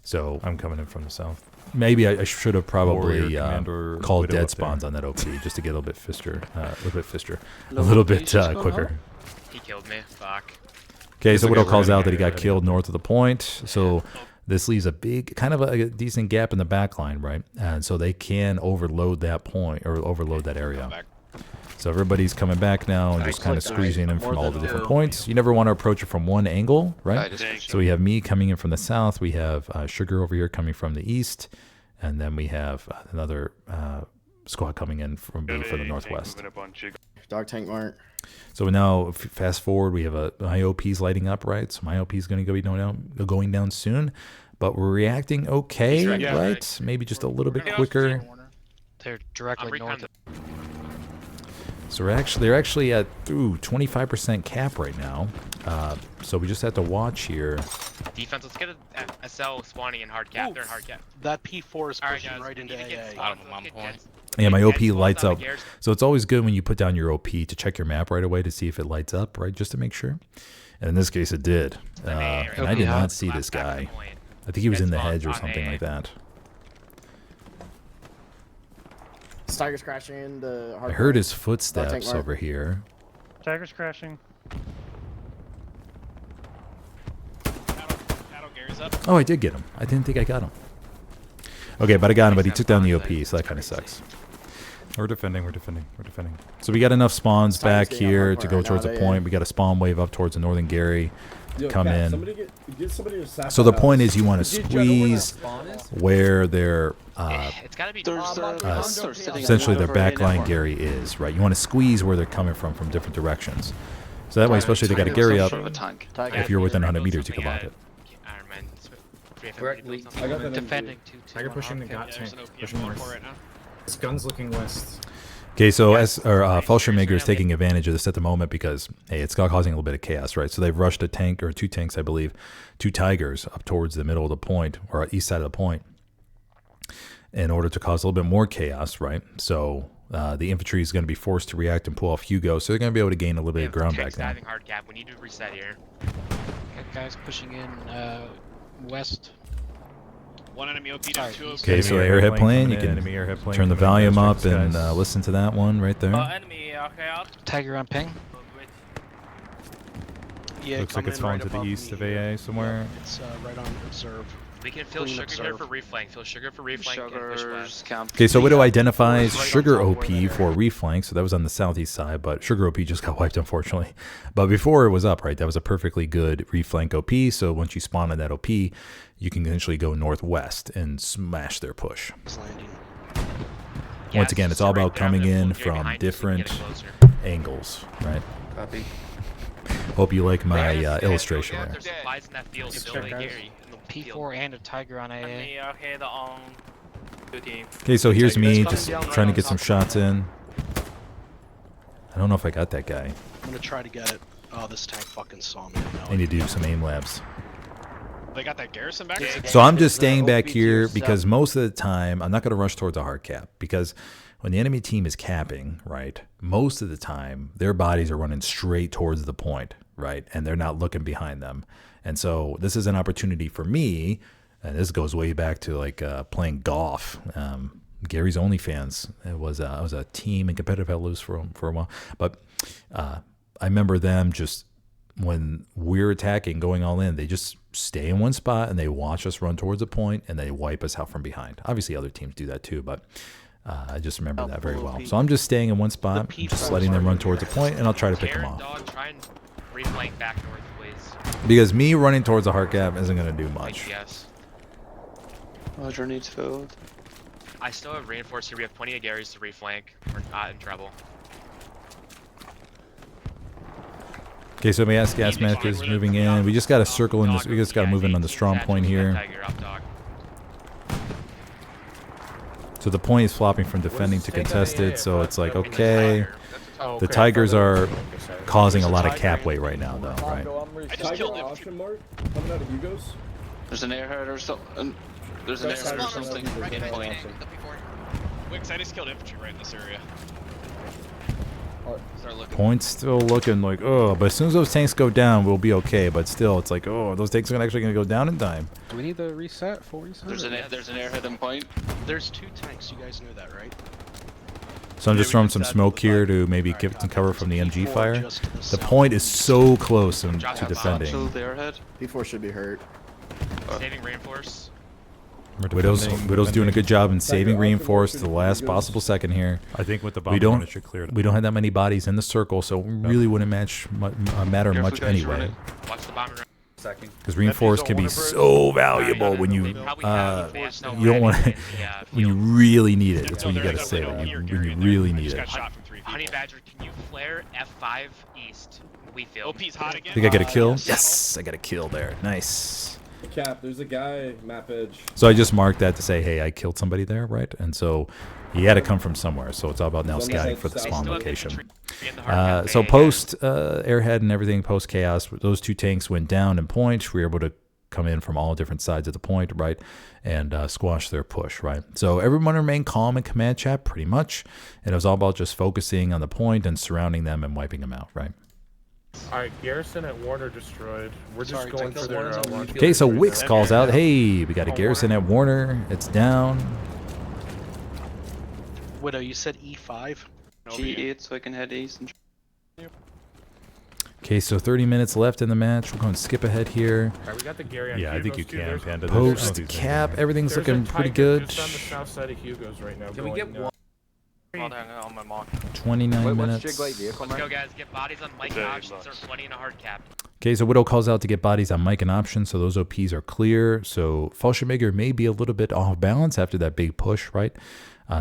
So I'm coming in from the south. Maybe I should have probably called Widow dead up spawns there. on that OP just to get a little bit quicker. He killed me. Fuck. Okay, so Widow calls out that he got killed north of the point. So this leaves a big, kind of a decent gap in the back line, right? And so they can overload that point or overload that area. So everybody's coming back now and just kind of squeezing in from all the different points. You never want to approach it from one angle, right? So we have me coming in from the south. We have Sugar over here coming from the east. And then we have another squad coming in from the northwest. Dog tank mark. So now, fast forward, we have my OP's lighting up, right? So my OP's going to be going down soon. But we're reacting okay, right? Maybe just a little bit quicker. They're directly north. So they're actually at 25% cap right now. So we just have to watch here. Defense, let's get a SL spawning in hard cap. They're in hard cap. That P4 is pushing guys, right into AA. Bottom of my point. Yeah, my OP lights up. So it's always good when you put down your OP to check your map right away to see if it lights up, right? Just to make sure. And in this case, it did. And I did not see this guy. I think he was in the hedge or something like that. Tiger's crashing in the hard. I heard his footsteps over here. Tiger's crashing. Oh, I did get him. I didn't think I got him. Okay, but I got him, but he took down the OP, so that kind of sucks. We're defending. So we got enough spawns back here to go towards the point. We got a spawn wave up towards the northern Gary to come in. So the point is you want to squeeze where their essentially their backline Gary is, right? You want to squeeze where they're coming from different directions. So that way, especially if they got a Gary up, if you're within 100 meters, you can lock it. Defending Tiger pushing the got tank. Pushing north. His gun's looking west. Okay, so Fallschirmjäger is taking advantage of this at the moment because, hey, it's causing a little bit of chaos, right? So they've rushed a tank, or two tanks, I believe, two Tigers up towards the middle of the point, or east side of the point, in order to cause a little bit more chaos, right? So the infantry is going to be forced to react and pull off Hugo, so they're going to be able to gain a little bit of ground back now. Hard cap. We need to reset here. Guys pushing in west. One enemy OP down, two OP. Okay, so airhead plane, you can turn the volume up and listen to that one right there. Enemy, okay, out. Tiger on ping. Yeah, looks like it's falling to the east of AA somewhere. It's right on observe. We can fill Sugar here for reflank. Fill Sugar for reflank and push west. Okay, so Widow identifies Sugar OP for reflank, so that was on the southeast side, but Sugar OP just got wiped, unfortunately. But before it was up, right, that was a perfectly good reflank OP, so once you spawn on that OP, you can essentially go northwest and smash their push. Once again, it's all about coming in from different angles, right? Copy. Hope you like my illustration there. P4 and a Tiger on AA. Okay, so here's me just trying to get some shots in. I don't know if I got that guy. I'm gonna try to get it. Oh, this tank fucking saw me. I need to do some aim labs. They got that garrison back. So I'm just staying back here because most of the time I'm not going to rush towards a hard cap because when the enemy team is capping, right, most of the time their bodies are running straight towards the point, right, and they're not looking behind them. And so this is an opportunity for me, and this goes way back to like playing golf. Gary's OnlyFans. It was a team and competitive Helios for a while, but I remember them just when we're attacking, going all in, they just stay in one spot and they watch us run towards a point and they wipe us out from behind. Obviously, other teams do that too, but I just remember that very well. So I'm just staying in one spot, just letting them run towards a point, and I'll try to pick them off. Try and reflank back north, please. Because me running towards a hard cap isn't going to do much. Yes. Roger needs filled. I still have reinforced here. We have plenty of Garys to reflank. We're not in trouble. Okay, so my gas mask is moving in. We just got to circle in this. We just got to move in on the strong point here. So the point is flopping from defending to contested. So it's like, okay, the Tigers are causing a lot of cap weight right now, though, right? I just killed him. Option mark coming out of Hugo's. There's an airhead or something. There's an airhead or something. Wix, I just killed infantry right in this area. Start looking. Point's still looking like, oh, but as soon as those tanks go down, we'll be okay. But still, it's like, oh, those tanks are actually going to go down in time. Do we need the reset? Full reset? There's an airhead in point. There's 2 tanks. You guys know that, right? So I'm just throwing some smoke here to maybe give some cover from the MG fire. The point is so close to defending. P4 should be hurt. Saving reinforce. Widow's doing a good job in saving reinforce to the last possible second here. I think with the bomber, it should clear it. We don't have that many bodies in the circle, so it really wouldn't matter much anyway. Watch the bomber. Because reinforce can be so valuable when you don't want to, when you really need it. That's when you gotta save it. When you really need it. Honey Badger, can you flare F5 east? We feel. OP's hot again. Think I get a kill? Yes, I got a kill there. Nice. Cap, there's a guy map edge. So I just marked that to say, hey, I killed somebody there, right? And so he had to come from somewhere. So it's all about now scouting for the spawn location. So post airhead and everything, post chaos, those 2 tanks went down in point. We were able to come in from all different sides of the point, right? And squash their push, right? So everyone remained calm in command chat pretty much. And it was all about just focusing on the point and surrounding them and wiping them out, right? Alright, garrison at Warner destroyed. We're just going for their launch. Okay, so Wix calls out, hey, we got a garrison at Warner. It's down. Widow, you said E5? G8 so I can head east. Okay, so 30 minutes left in the match. We're going to skip ahead here. Alright, we got the Gary on Yeah, I think you Hugo's can, Panda. Post cap, everything's looking pretty good. Just on the south side of Hugo's right now. Can we get one? Hold on my mark. 29 minutes. Let's go, guys. Get bodies on Mike and options. There's plenty in a hard cap. Okay, so Widow calls out to get bodies on Mike and options, so those OPs are clear. So Fallschirmjäger may be a little bit off balance after that big push, right?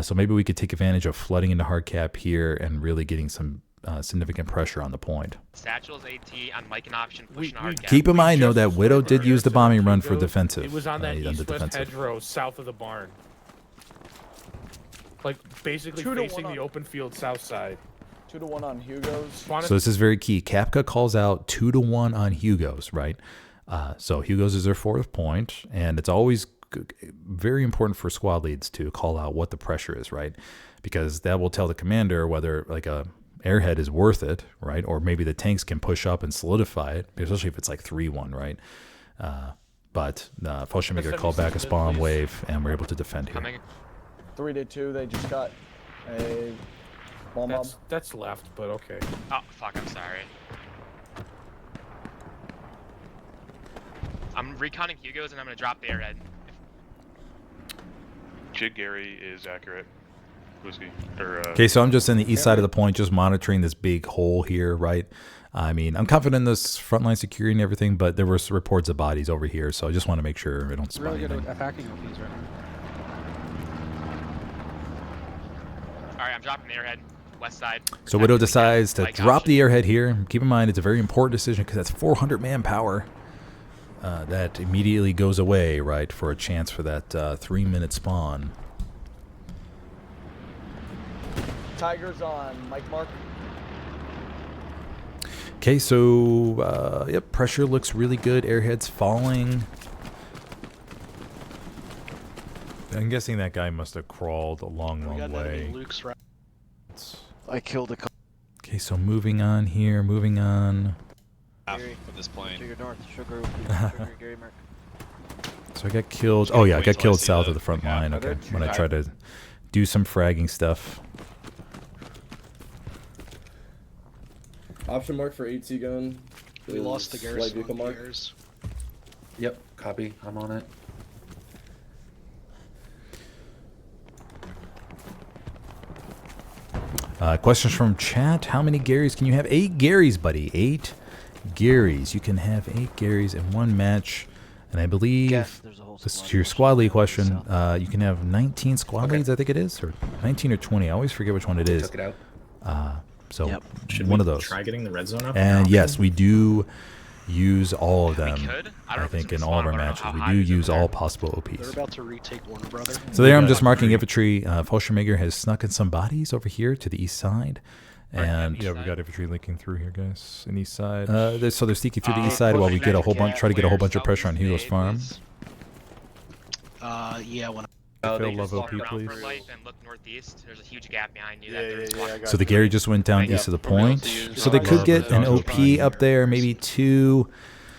So maybe we could take advantage of flooding into hard cap here and really getting some significant pressure on the point. Satchel's AT on Mike and option, pushing hard cap. Keep in mind, though, that Widow did use the bombing run for defensive. It was on that east-west hedgerow south of the barn. Like, basically facing the open field south side. 2-1 on Hugo's. So this is very key. Kapka calls out 2-1 on Hugo's, right? So Hugo's is their 4th point, and it's always very important for squad leads to call out what the pressure is, right? Because that will tell the commander whether like a airhead is worth it, right? Or maybe the tanks can push up and solidify it, especially if it's like 3-1, right? But Fallschirmjäger called back a spawn wave, and we're able to defend here. 3-2. They just got a bomb mob. That's left, but okay. Oh fuck! I'm sorry. I'm reconning Hugo's and I'm gonna drop the airhead. Jig Gary is accurate. Whiskey. Okay, so I'm just in the east side of the point, just monitoring this big hole here, right? I mean, I'm confident in this frontline security and everything, but there were reports of bodies over here, so I just want to make sure I don't spot really anything. good at hacking OPs right now. Alright, I'm dropping the airhead. West side. So Widow decides to drop the airhead here. Keep in mind, it's a very important decision because that's 400 manpower. That immediately goes away, right, for a chance for that 3-minute spawn. Tigers on Mike Mark. Okay, so yep, pressure looks really good. Airhead's falling. I'm guessing that guy must have crawled a long way. Luke's right. I killed a couple. Okay, so moving on here, moving on. With this plane. To your north, sugar, Gary Mark. So I got killed. Oh yeah, I got killed south of the front line. Okay, when I tried to do some fragging stuff. Option mark for AT gun. We lost the garrison. Light vehicle mark. Yep, copy. I'm on it. Questions from chat. How many Garys can you have? 8 Garys, buddy. 8 Garys. You can have 8 Garys in one match. And I believe, this is your squad lead question, you can have 19 squad leads, I think it is, or 19 or 20. I always forget which one it is. Took it out. So Should one we of those. try getting the red zone up? And yes, we do use all of them. I I think in all of our matches, we do use all possible They're OPs. about to retake one, brother. So there I'm just marking infantry. Fallschirmjäger has snuck in some bodies over here to the east side. And yeah, we got infantry linking through here, guys. In east side. so they're sneaking through the east side while we get a whole bunch, try to get a whole bunch of pressure on Hugo's farm. Yeah, when Phil, love OP, please. And look northeast. There's a huge gap behind you. So the Gary just went down east of the point. So they could get an OP up there, maybe 2.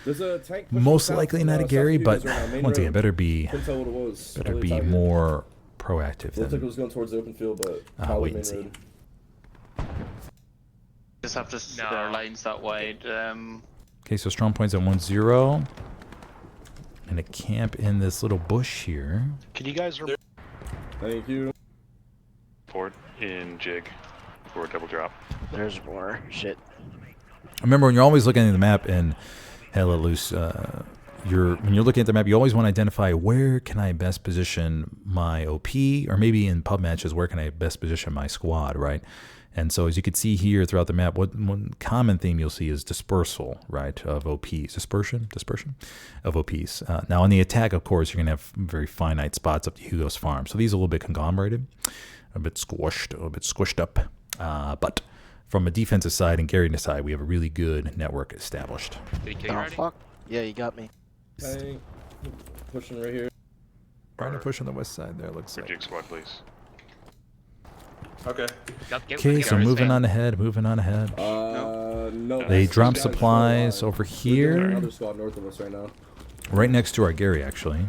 There's a tank pushing Most south likely from, not a south Gary, of but Hughes right now, main once again, road. better be Couldn't tell what it was. Probably Tiger. more proactive Looked like it than was going towards the open field, but wait probably and main see. road. Just have to sit our lines that wide. Okay, so strong points at 1-0. And a camp in this little bush here. Can you guys Thank you. Ford in jig for double drop. There's more. Shit. Remember, when you're always looking at the map in Hella Loose, when you're looking at the map, you always want to identify where can I best position my OP, or maybe in pub matches, where can I best position my squad, right? And so as you can see here throughout the map, one common theme you'll see is dispersal, right, of OPs. Dispersion of OPs. Now on the attack, of course, you're going to have very finite spots up to Hugo's farm. So these are a little bit conglomerated, a bit squished up. But from a defensive side and Gary side, we have a really good network established. Did he kill you already? Fuck. Yeah, you got me. Tank pushing right here. Trying to push on the west side there, looks like. Jig squad, please. Okay. Okay, so moving on ahead. No. They drop Guys supplies still alive. over There's here, another squad north of us right now. right next to our Gary, actually.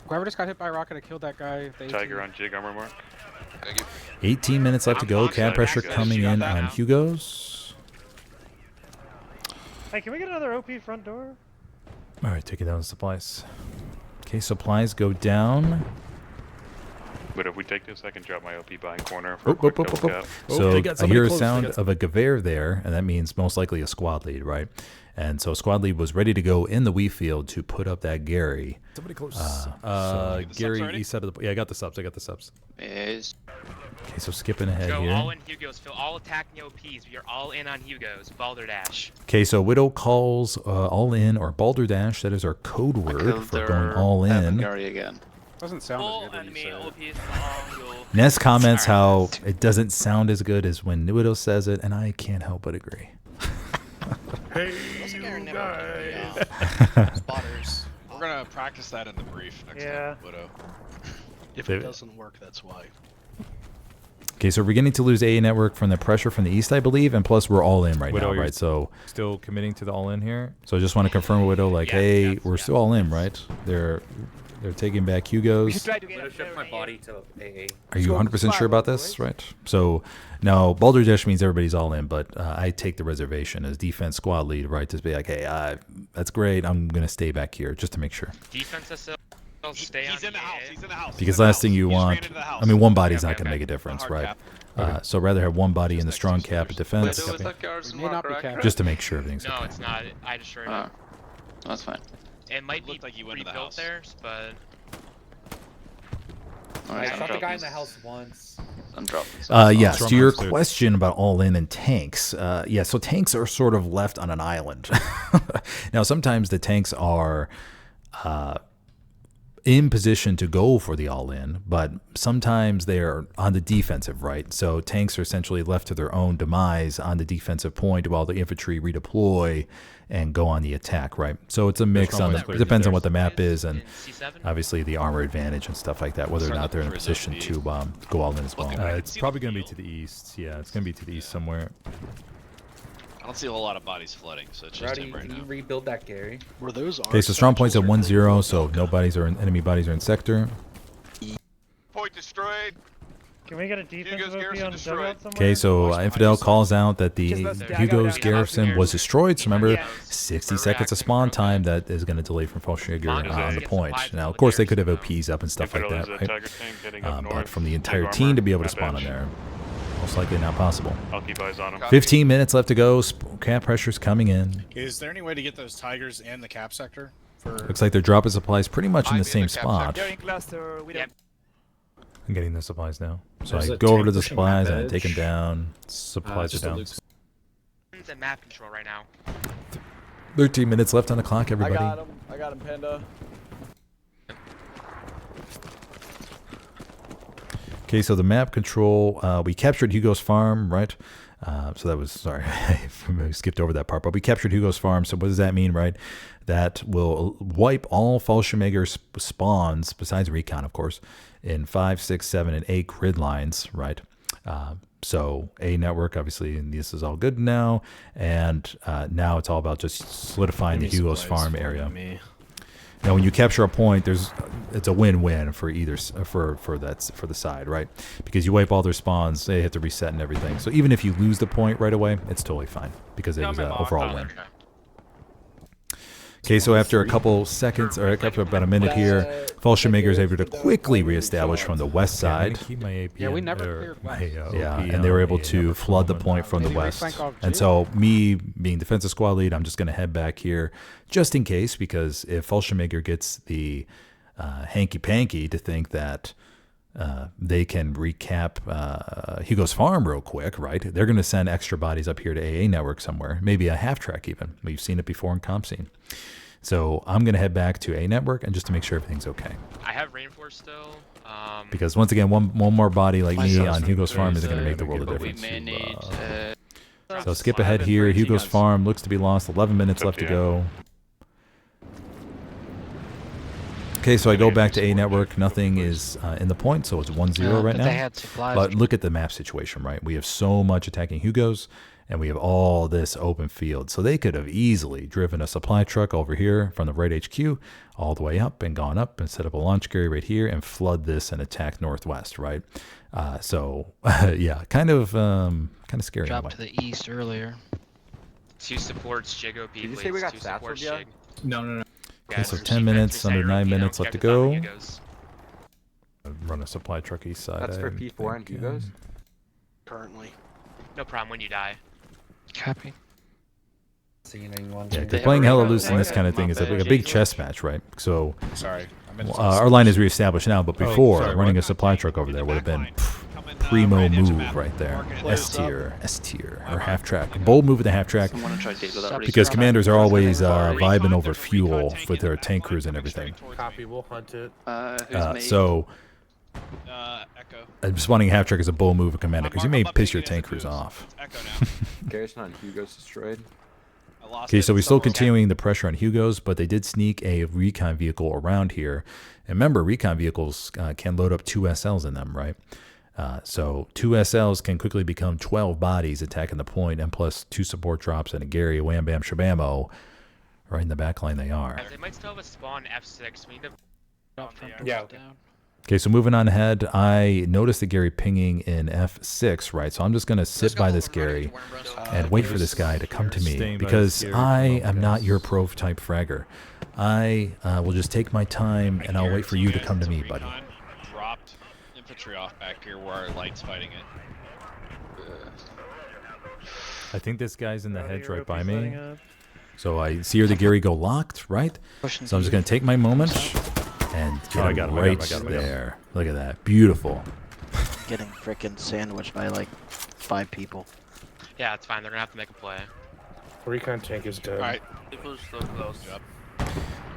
Whoever just got hit by a rocket, I killed that guy. Tiger on jig armor mark. 18 minutes left to go. Cab pressure coming in on Hugo's. Hey, can we get another OP front door? All right, taking down the supplies. Okay, supplies go down. But if we take this, I can drop my OP behind corner Oh, for a quick double cap. So I hear a sound of a Gewehr there, and that means most likely a squad lead, right? And so squad lead was ready to go in the wheat field to put up that Gary. Somebody close. Gary, east side of the... Yeah, I got the subs. Okay, so skipping ahead Go here. all in Hugo's. Phil, all attacking OPs. We are all in on Hugo's. Balderdash. Okay, so Widow calls all in, or Balderdash. That is our code word for going all in. Gary again. Doesn't sound as good when you say it. Ness comments how it doesn't sound as good as when Widow says it, and I can't help but agree. Hey, Spotters. We're gonna practice that in the brief next time, Widow. If it doesn't work, that's why. Okay, so we're beginning to lose AA network from the pressure from the east, I believe, and plus we're all in right Widow, now, right? So still committing to the all in here. So I just want to confirm with Widow, like, hey, we're still all in, right? They're taking back Hugo's. Shift my body to AA. Are you 100% sure about this, right? So now Balderdash means everybody's all in, but I take the reservation as defense squad lead, right? To be like, hey, that's great. I'm gonna stay back here just to make sure. Defense still stay on He's in the house. He's in the house. Because last thing you want, I mean, one body's not gonna make a difference, right? So rather have one body in the strong cap of defense, just to make sure everything's okay. No, it's not. I destroyed it. That's fine. It might be like you went to the rebuilt house. there, but I shot the guy in the house once. Yes, to your question about all in and tanks. Yeah, so tanks are sort of left on an island. Now, sometimes the tanks are in position to go for the all-in, but sometimes they're on the defensive, right? So tanks are essentially left to their own demise on the defensive point while the infantry redeploy and go on the attack, right? So it's a mix on it depends on what the map is and obviously the armor advantage and stuff like that, whether or not they're in a position to go all in as well. It's probably going to be to the east. Yeah, it's going to be to the east somewhere. I don't see a whole lot of bodies flooding, so it's just him right Can now. you rebuild that, Gary? Were those Okay, so strong points at 1-0, so no bodies or enemy bodies are in sector. Point destroyed. Can we get a defensive OP on the dugout somewhere? Okay, so Infidel calls out that the Hugo's garrison was destroyed. So remember, 60 seconds of spawn time that is going to delay from Fallschirmjäger on the point. Now, of course, they could have OPs up and stuff like that, right? But from the entire team to be able to spawn on there, most likely not possible. I'll keep eyes on him. 15 minutes left to go. Cap pressure's coming in. Is there any way to get those Tigers in the cap sector? Looks like they're dropping supplies pretty much in the same spot. Yep. I'm getting the supplies now. So There's I a go over tank to the pushing supplies map and I take them edge. down. Supplies Just are a down. Luke's. It's at map control right now. 13 minutes left on the clock, I everybody. got him. I got him, Panda. Okay, so the map control, we captured Hugo's farm, right? So that was, sorry, I skipped over that part, but we captured Hugo's farm. So what does that mean, right? That will wipe all Fallschirmjäger spawns, besides recon, of course, in 5, 6, 7, and 8 grid lines, right? So A network, obviously, and this is all good now. And now it's all about just solidifying the Hugo's farm area. Now, when you capture a point, it's a win-win for either for the side, right? Because you wipe all their spawns, they have to reset and everything. So even if you lose the point right away, it's totally fine because it was an overall win. Okay, so after a couple seconds, or after about a minute here, Fallschirmjäger is able to quickly reestablish from the west side. Yeah, we never cleared Yeah, and they were able to flood the point from the west. And so me, being defensive squad lead, I'm just going to head back here just in case, because if Fallschirmjäger gets the hanky-panky to think that they can recap Hugo's farm real quick, right? They're going to send extra bodies up here to AA network somewhere, maybe a half-track even. We've seen it before in comp scene. So I'm going to head back to A network and just to make sure everything's okay. I have reinforced still. Because once again, one more body like me on Hugo's farm isn't going to make the world of difference. So skip ahead here. Hugo's farm looks to be lost. 11 minutes left to go. Okay, so I go back to A network. Nothing is in the point, so it's 1-0 right They now. had supplies. But look at the map situation, right? We have so much attacking Hugos, and we have all this open field. So they could have easily driven a supply truck over here from the right HQ all the way up and gone up and set up a launch carry right here and flood this and attack northwest, right? So yeah, kind of scary. Dropped to the east earlier. 2 supports, Jig OP. Did you say we got satchels yet? No. Okay, so 10 minutes, under 9 minutes left to go. Run a supply truck east side. That's for P4 and Hugos? Currently. No problem when you die. Copy. Yeah, because playing hella loose in this kind of thing is a big chess match, right? So Sorry. our line is reestablished now, but before, running a supply truck over there would have been primo move right there. S tier, or half track. Bold move with the half track. Because commanders are always vibing over fuel with their tank crews and everything. Copy, we'll hunt it. So Echo. I'm just wanting a half track as a bold move of commander because you may piss your tank crews off. Garrison on Hugo's destroyed. Okay, so we're still continuing the pressure on Hugos, but they did sneak a recon vehicle around here. And remember, recon vehicles can load up 2 SLs in them, right? So 2 SLs can quickly become 12 bodies attacking the point, and plus 2 support drops and a Gary wham bam shabamo. Right in the back line they are. They might still have a spawn F6. We need to... Yeah. Okay, so moving on ahead, I noticed the Gary pinging in F6, right? So I'm just going to sit by this Gary and wait for this guy to come to me because I am not your prototype fragger. I will just take my time and I'll wait for you to come to me, buddy. Dropped infantry off back here where our light's fighting it. I think this guy's in the hedge right by me. So I see her, the Gary go locked, right? So I'm just going to take my moment and get him right there. Look at that. Beautiful. Getting frickin' sandwiched by like 5 people. Yeah, it's fine. They're gonna have to make a play. Recon tank is dead. Alright. People's so close.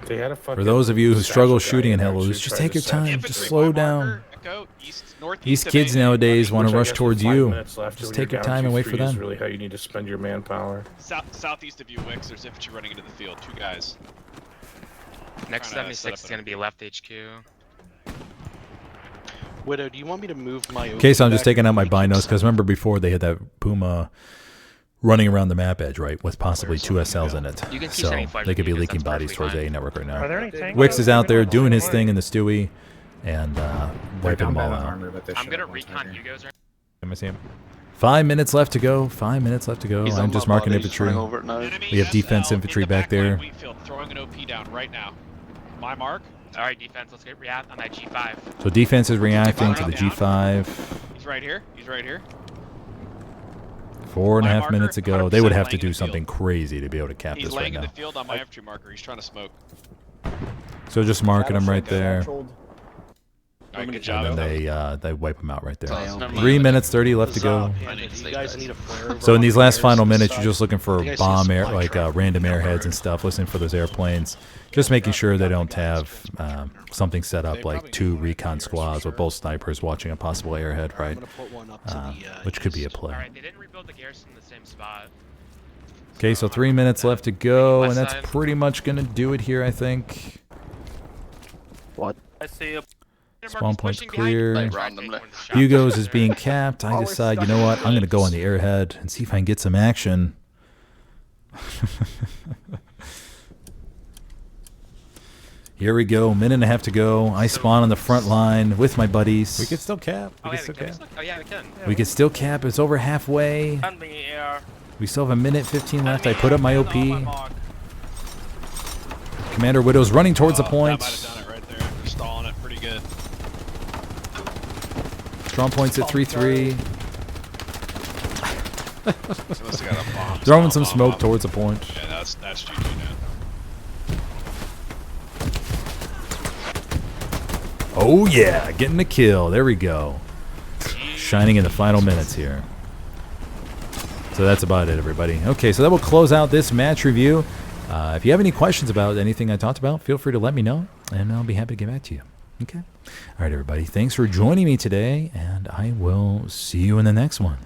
They had a For those of you who struggle shooting in Hell Loose, just take your time. Just slow down. These kids nowadays want to rush towards you. Just take your time and wait for them. Is really how you need to spend your manpower. Southeast of you, Wix, there's infantry running into the field. 2 guys. Next 76 is gonna be left HQ. Widow, do you want me to move my... Okay, so I'm just taking out my binos because remember before they had that Puma running around the map edge, right, with possibly 2 SLs in it. So they could be leaking bodies towards A network right Are there now. any tanks? Wix is out there doing his thing in the Stewie and wiping them all out. I'm gonna recon Hugos right Am I seeing him? 5 minutes left to go. 5 minutes left to go. I'm just marking infantry. We have defense infantry back there. Throwing an OP down right now. My mark. Alright, defense, let's get react on that G5. So defense is reacting to the G5. He's right here. He's right here. 4.5 minutes ago. They would have to do something crazy to be able to cap He's this right laying in now. the field on my infantry marker. He's trying to smoke. So just marking them right there. Alright, good And job. then they wipe them out right there. Awesome. 3 minutes 30 left to go. You guys need a flare over So in on these the last final garrison minutes, side. you're just looking for You guys see a bomb air, supply like truck. random airheads and stuff, listening for those airplanes. Just making sure they don't have something set up like 2 recon squads with both snipers watching a possible airhead, right? Which could be a play. Alright, they didn't rebuild the garrison in the same spot. Okay, so 3 minutes left to go, and West that's side. pretty much going to do it here, I think. What? I see a Spawn point's clear. Like randomly. Hugo's is being capped. I decide, you know what? I'm going to go on the airhead and see if I can get some action. Here we go. Minute and a half to go. I spawn on the front line with my buddies. We can still cap. Oh, yeah, we can. Oh, yeah, we can. We can still cap. It's over halfway. We still have a minute 15 left. I put up my OP. Commander Widow's running towards the point. That might have done it right there. They're stalling it pretty good. Strong points at 3-3. They must have got a bomb. Throwing some smoke towards the point. Yeah, that's GG now. Oh yeah, getting the kill. There we go. Shining in the final minutes here. So that's about it, everybody. Okay, so that will close out this match review. If you have any questions about anything I talked about, feel free to let me know, and I'll be happy to get back to you. Okay? All right, everybody. Thanks for joining me today, and I will see you in the next one.